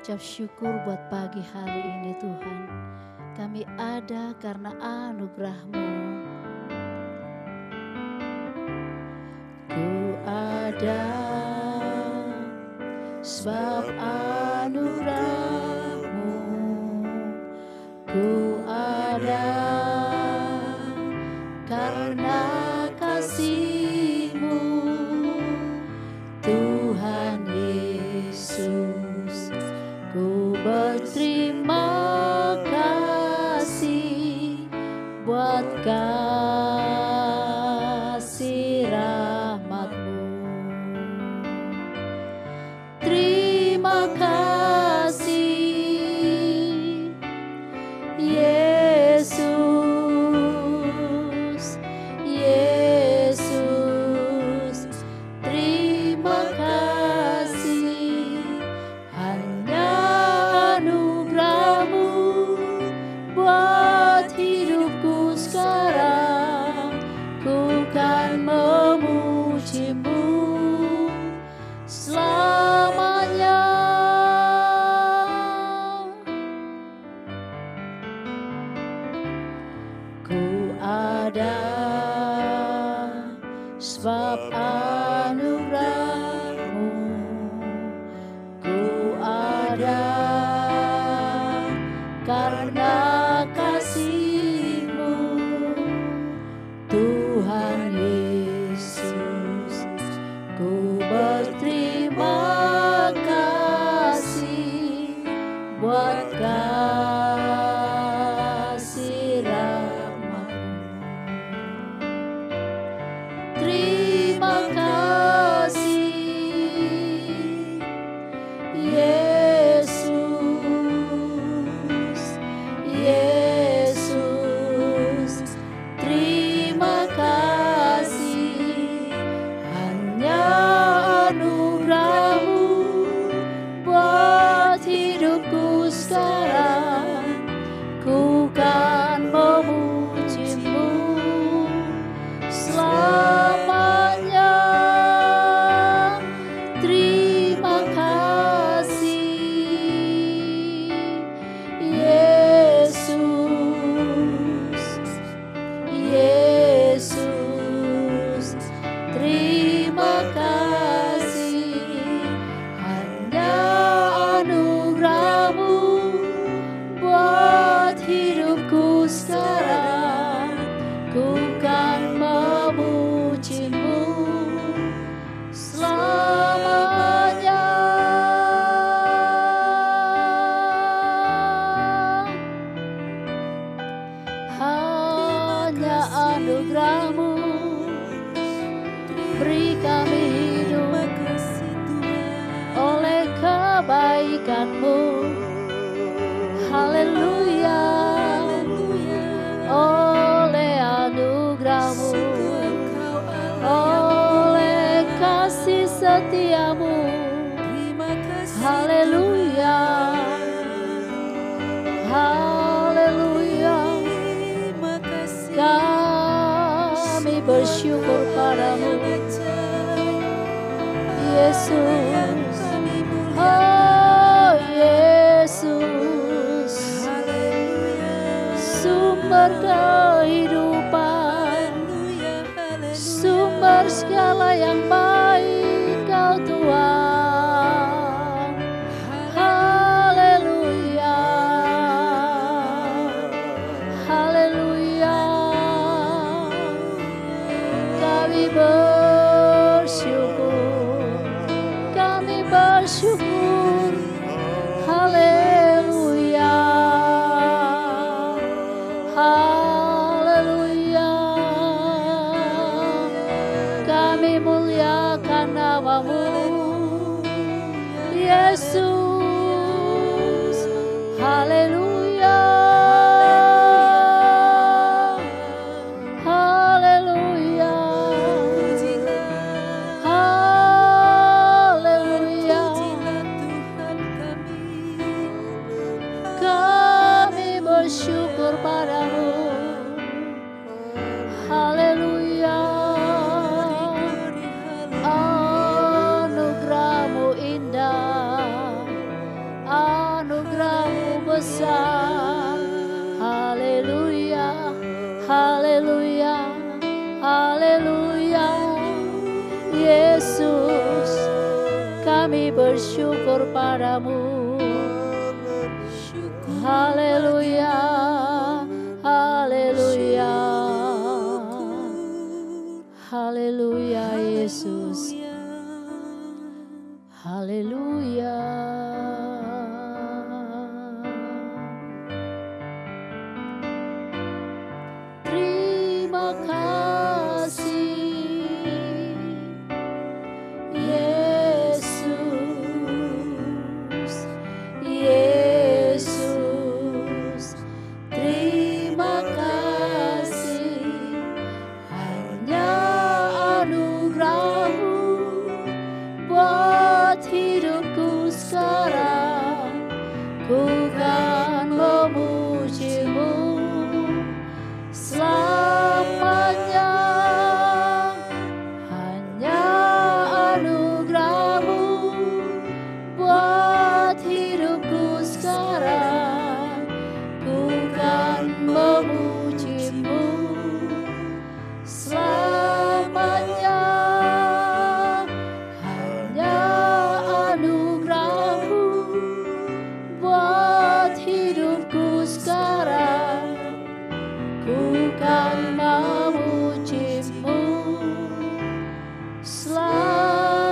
mengucap syukur buat pagi hari ini Tuhan. Kami ada karena anugerah-Mu. Ku ada sebab anugerah-Mu. Ku ada karena kasih-Mu, Tuhan Yesus. Ku berterima kasih buat kasih rahmat-Mu. Terima kasih Yesus, Yesus. Terima kasih, hanya anugerah-Mu buat hidupku sekarang. Ku kan memuji-Mu selamanya. Ku ada sebab anugerah-Mu. Ku ada karena kasih-Mu, Tuhan Yesus. Ku berterima kasih buat kasih rahmat-Mu. Terima kasih Yesus, Yesus. Terima kasih, hanya anugerah-Mu buat hidupku sekarang. Ku kan memuji-Mu selamanya. Terima kasih Yesus, Yesus. Terima kasih, hanya anugerah-Mu buat hidupku sekarang. Ku kan memuji-Mu selamanya. Hanya anugerah-Mu beri kami hidup oleh kebaikan-Mu. Haleluya. Oleh anugerah-Mu, oleh kasih setia-Mu. Haleluya, haleluya. Kami bersyukur padamu Yesus. Oh Yesus, sumber kehidupan, sumber segala yang baik Kau Tuhan. Haleluya, haleluya. Kami bersyukur, kami bersyukur. Haleluya, haleluya. Kami muliakan nama-Mu Yesus. Haleluya, haleluya, haleluya. Kami bersyukur padamu. Haleluya. Anugerah-Mu indah. berdosa. Haleluya, haleluya, haleluya. Yesus, kami bersyukur padamu. Haleluya, haleluya, haleluya Yesus. Haleluya. Terima kasih Yesus, Yesus. Terima kasih, hanya anugerah-Mu buat hidupku sekarang. Ku kan memuji-Mu selamanya. Hanya anugerah-Mu buat hidupku sekarang. Ku kan memuji-Mu selamanya. Hanya anugerah-Mu buat hidupku sekarang. Ku kan memuji-Mu selamanya.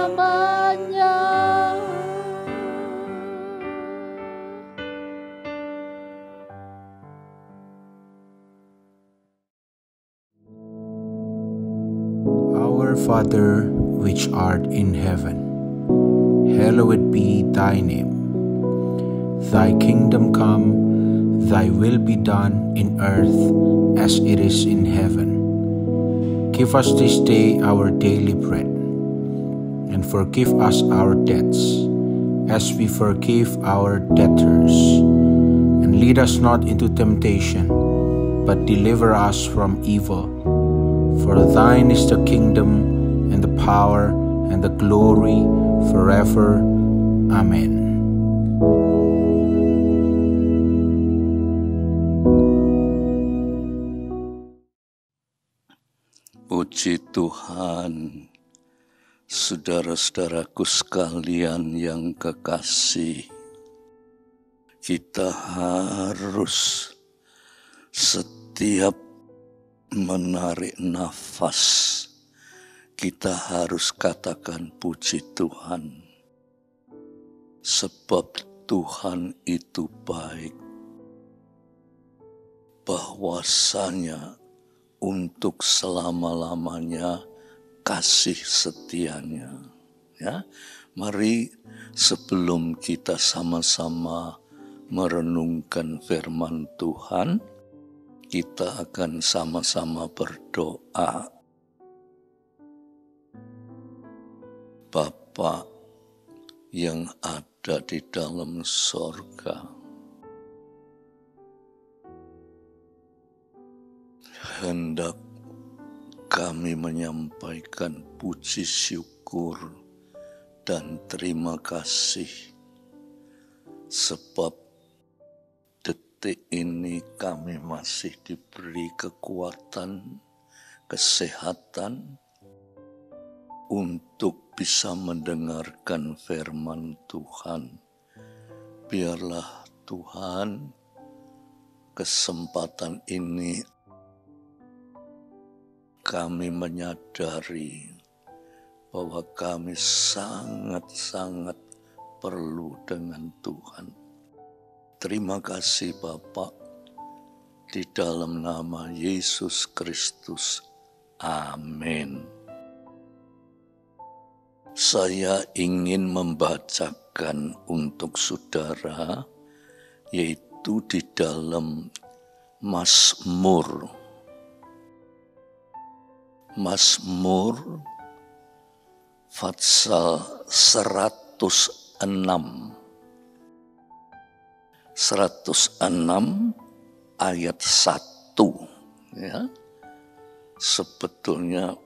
Our Father, which art in heaven, hallowed be thy name. Thy kingdom come, thy will be done in earth as it is in heaven. Give us this day our daily bread, and forgive us our debts, as we forgive our debtors. And lead us not into temptation, but deliver us from evil. For thine is the kingdom, and the power, and the glory, forever. Amen. Puji Tuhan, saudara-saudaraku sekalian yang kekasih, kita harus setiap menarik nafas, kita harus katakan puji Tuhan, sebab Tuhan itu baik, bahwasanya untuk selama-lamanya kasih setianya. Ya, mari sebelum kita sama-sama merenungkan firman Tuhan, kita akan sama-sama berdoa. Bapa yang ada di dalam sorga, hendak kami menyampaikan puji syukur dan terima kasih, sebab detik ini kami masih diberi kekuatan, kesehatan untuk bisa mendengarkan firman Tuhan. Biarlah Tuhan kesempatan ini kami menyadari bahwa kami sangat-sangat perlu dengan Tuhan. Terima kasih Bapa, di dalam nama Yesus Kristus. Amin. Saya ingin membacakan untuk saudara, yaitu di dalam Mazmur pasal 106 ayat 1, ya. Sebetulnya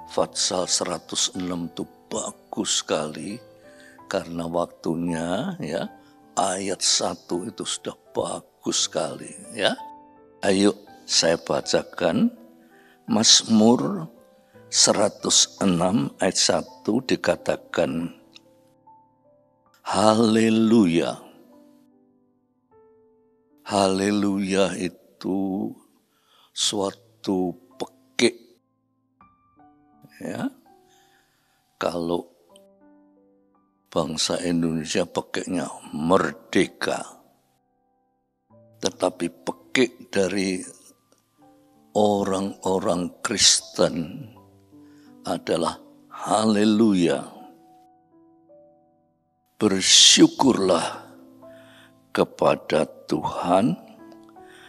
pasal 106 itu bagus sekali karena waktunya, ya, ayat 1 itu sudah bagus sekali ya. Ayo saya bacakan Mazmur 106 ayat 1 dikatakan, haleluya. Haleluya itu suatu pekik ya. Kalau bangsa Indonesia pekiknya merdeka, tetapi pekik dari orang-orang Kristen adalah haleluya. Bersyukurlah kepada Tuhan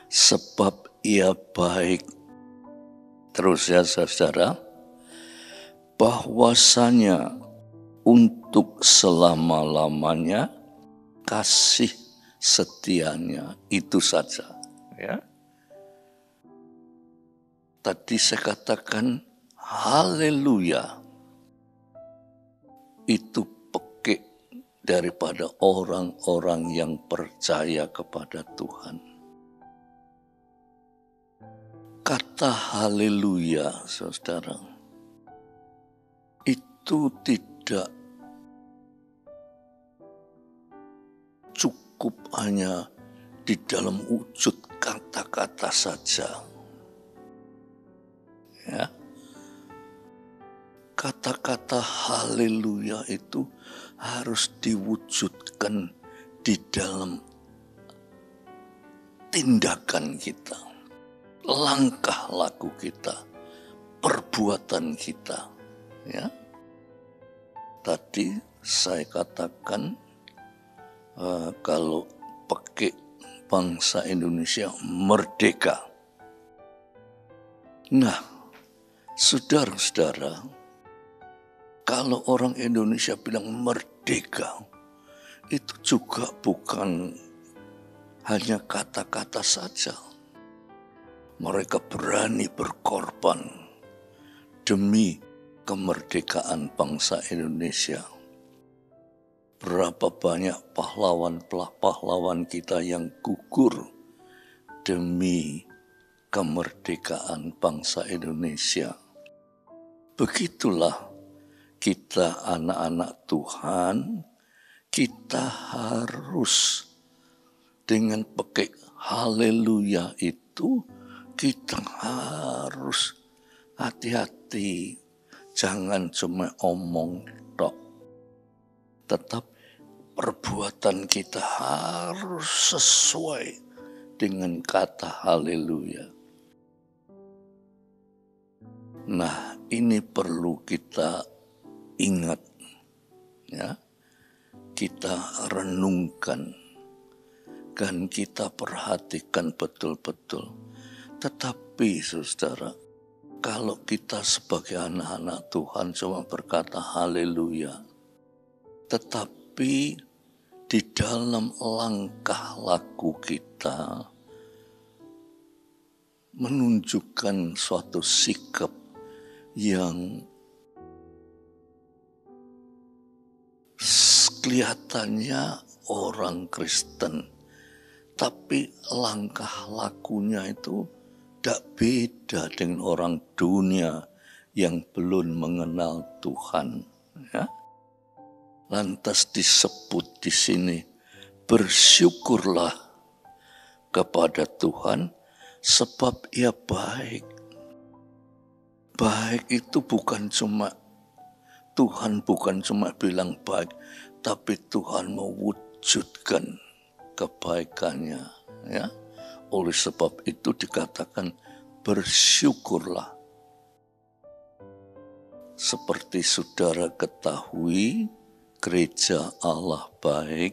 sebab Ia baik. Terus ya saudara, bahwasanya untuk selama-lamanya kasih setianya, itu saja ya. Tadi saya katakan haleluya itu pekik daripada orang-orang yang percaya kepada Tuhan. Kata haleluya saudara itu tidak cukup hanya di dalam wujud kata-kata saja. Ya. Kata-kata haleluya itu harus diwujudkan di dalam tindakan kita, langkah laku kita, perbuatan kita. Ya. Tadi saya katakan kalau pekik bangsa Indonesia merdeka. Nah, saudara-saudara, kalau orang Indonesia bilang merdeka, itu juga bukan hanya kata-kata saja. Mereka berani berkorban demi kemerdekaan bangsa Indonesia. Berapa banyak pahlawan kita yang gugur demi kemerdekaan bangsa Indonesia. Begitulah kita anak-anak Tuhan, kita harus dengan pekik haleluya itu, kita harus hati-hati. Jangan cuma omong tok, tetap perbuatan kita harus sesuai dengan kata haleluya. Nah, ini perlu kita ingat ya. Kita renungkan dan kita perhatikan betul-betul. Tetapi saudara, kalau kita sebagai anak-anak Tuhan cuma berkata haleluya, tetapi di dalam langkah laku kita menunjukkan suatu sikap yang kelihatannya orang Kristen, tapi langkah lakunya itu tidak beda dengan orang dunia yang belum mengenal Tuhan. Ya. Lantas disebut di sini, bersyukurlah kepada Tuhan sebab Ia baik. Baik itu bukan cuma Tuhan bukan cuma bilang baik, tapi Tuhan mewujudkan kebaikannya. Ya. Oleh sebab itu dikatakan bersyukurlah. Seperti saudara ketahui, Gereja Allah Baik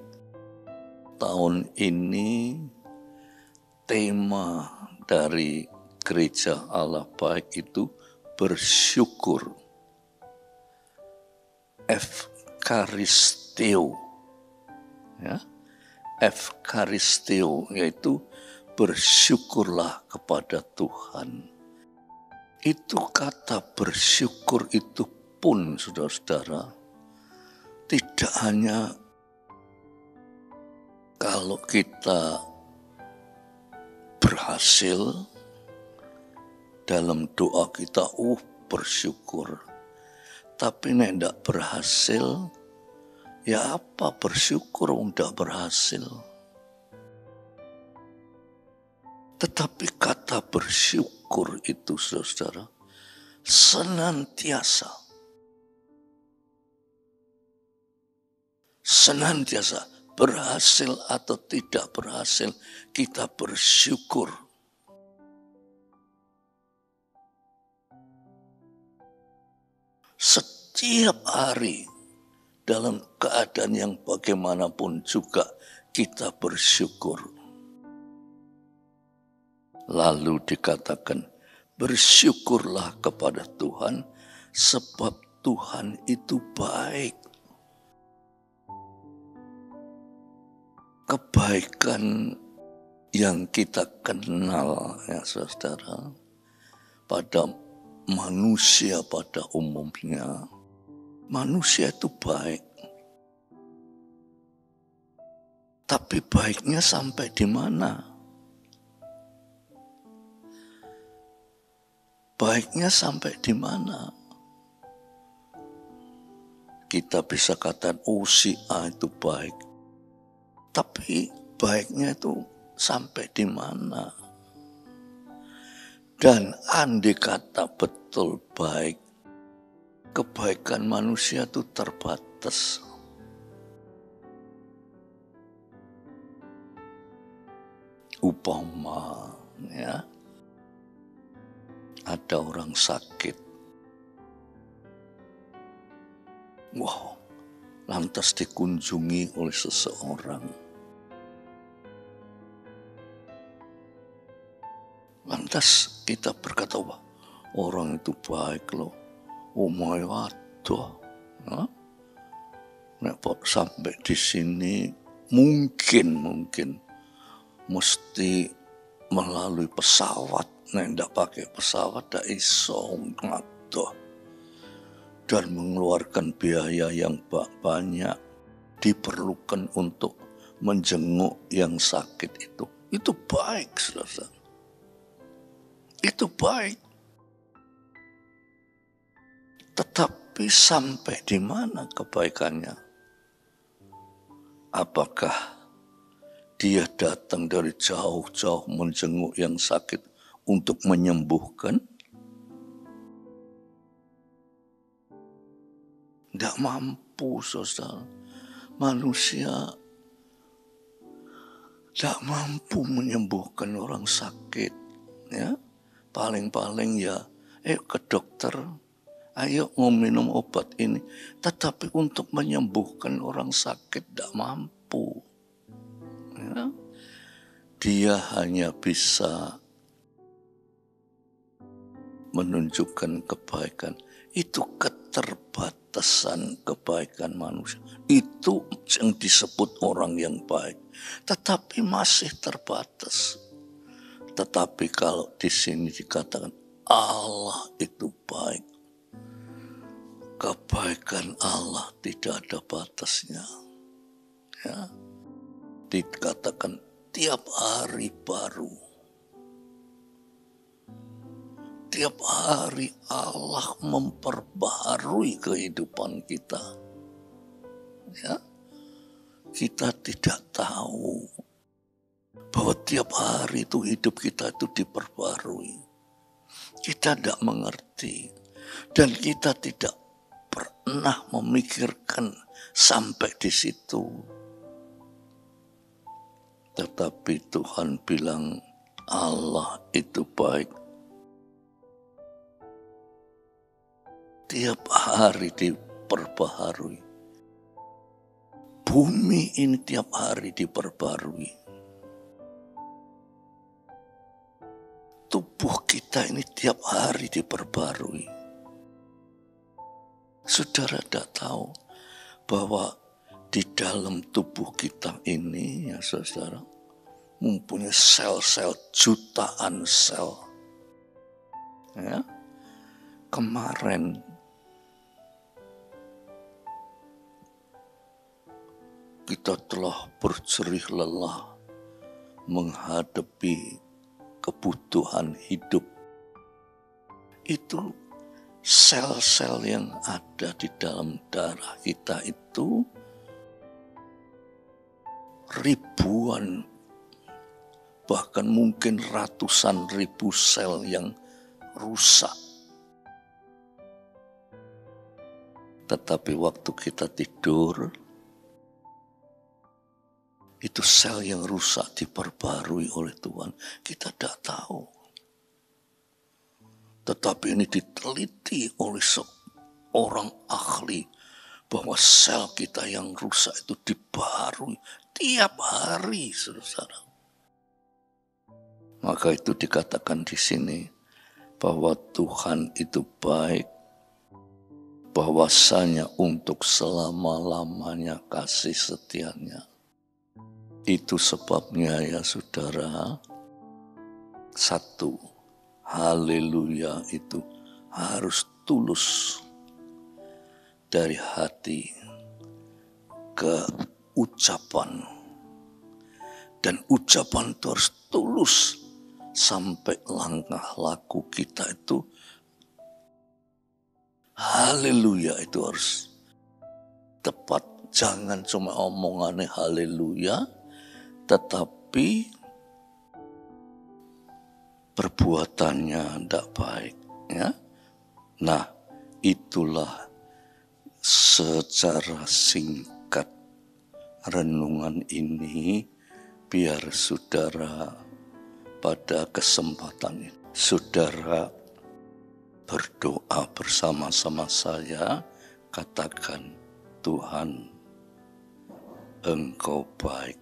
tahun ini tema dari Gereja Allah Baik itu bersyukur. Efkaristeo. Ya. Efkaristeo yaitu bersyukurlah kepada Tuhan. Itu kata bersyukur itu pun, saudara-saudara, tidak hanya Kalau kita berhasil dalam doa kita, bersyukur. Tapi nek ndak berhasil, ya apa bersyukur ndak berhasil. Tetapi kata bersyukur itu, saudara, senantiasa berhasil atau tidak berhasil, kita bersyukur. Setiap hari dalam keadaan yang bagaimanapun juga kita bersyukur. Lalu dikatakan, bersyukurlah kepada Tuhan sebab Tuhan itu baik. Kebaikan yang kita kenal, ya saudara, pada manusia pada umumnya, manusia itu baik. Tapi baiknya sampai di mana? Baiknya sampai di mana? Kita bisa katakan, si A itu baik. Tapi baiknya itu sampai di mana? Dan andai kata betul baik, kebaikan manusia itu terbatas. Upama, ya, ada orang sakit. Lantas dikunjungi oleh seseorang. Lantas kita berkata, orang itu baik loh. Waduh. Nek sampai di sini mungkin mesti melalui pesawat. Nek ndak pakai pesawat ndak iso ngadoh. Dan mengeluarkan biaya yang banyak diperlukan untuk menjenguk yang sakit itu. Itu baik, saudara. Itu baik. Tetapi sampai di mana kebaikannya? Apakah dia datang dari jauh-jauh menjenguk yang sakit untuk menyembuhkan? Tidak mampu, saudara. Manusia tidak mampu menyembuhkan orang sakit. Ya, paling-paling ya, ke dokter, ayo mau minum obat ini. Tetapi untuk menyembuhkan orang sakit tidak mampu. Ya, dia hanya bisa menunjukkan kebaikan. Itu keterbatasan kebaikan manusia. Itu yang disebut orang yang baik. Tetapi masih terbatas. Tetapi kalau di sini dikatakan Allah itu baik. Kebaikan Allah tidak ada batasnya. Ya. Dikatakan tiap hari baru. Tiap hari Allah memperbaharui kehidupan kita. Ya, kita tidak tahu bahwa tiap hari itu hidup kita itu diperbarui. Kita tidak mengerti dan kita tidak pernah memikirkan sampai di situ. Tetapi Tuhan bilang Allah itu baik. Tiap hari diperbaharui. Bumi ini tiap hari diperbarui. Tubuh kita ini tiap hari diperbarui. Saudara tidak tahu bahwa di dalam tubuh kita ini, ya saudara, mempunyai sel-sel, jutaan sel. Ya, kemarin kita telah berjerih lelah menghadapi kebutuhan hidup, itu sel-sel yang ada di dalam darah kita itu ribuan, bahkan mungkin ratusan ribu sel yang rusak. Tetapi waktu kita tidur, itu sel yang rusak diperbarui oleh Tuhan. Kita tidak tahu. Tetapi ini diteliti oleh seorang ahli, bahwa sel kita yang rusak itu dibarui tiap hari, saudara. Maka itu dikatakan di sini bahwa Tuhan itu baik, bahwasanya untuk selama-lamanya kasih setianya. Itu sebabnya ya saudara, satu, haleluya itu harus tulus dari hati ke ucapan. Dan ucapan itu harus tulus sampai langkah laku kita itu haleluya itu harus tepat. Jangan cuma omongannya haleluya, tetapi perbuatannya tidak baik. Ya? Nah, itulah secara singkat renungan ini, biar saudara pada kesempatan ini, saudara berdoa bersama-sama saya, katakan, Tuhan, Engkau baik,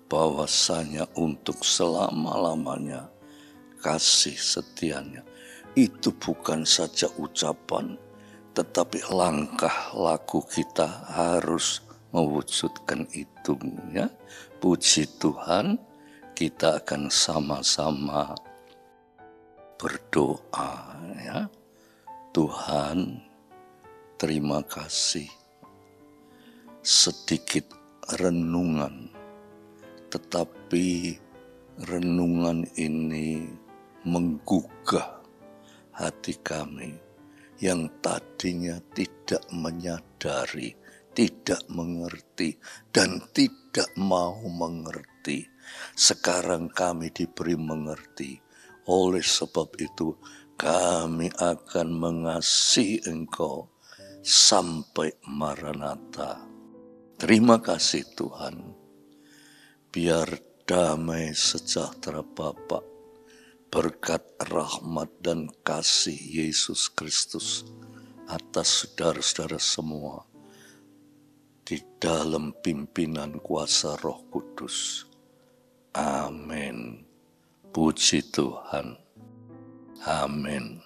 bahwasanya untuk selama-lamanya kasih setianya. Itu bukan saja ucapan, tetapi langkah laku kita harus mewujudkan itu. Ya. Puji Tuhan, kita akan sama-sama berdoa. Ya. Tuhan, terima kasih. Sedikit renungan, tetapi renungan ini menggugah hati kami yang tadinya tidak menyadari, tidak mengerti, dan tidak mau mengerti. Sekarang kami diberi mengerti. Oleh sebab itu kami akan mengasihi Engkau sampai Maranatha. Terima kasih Tuhan. Biar damai sejahtera Bapa, berkat rahmat dan kasih Yesus Kristus atas saudara-saudara semua di dalam pimpinan kuasa Roh Kudus. Amin. Puji Tuhan. Amin.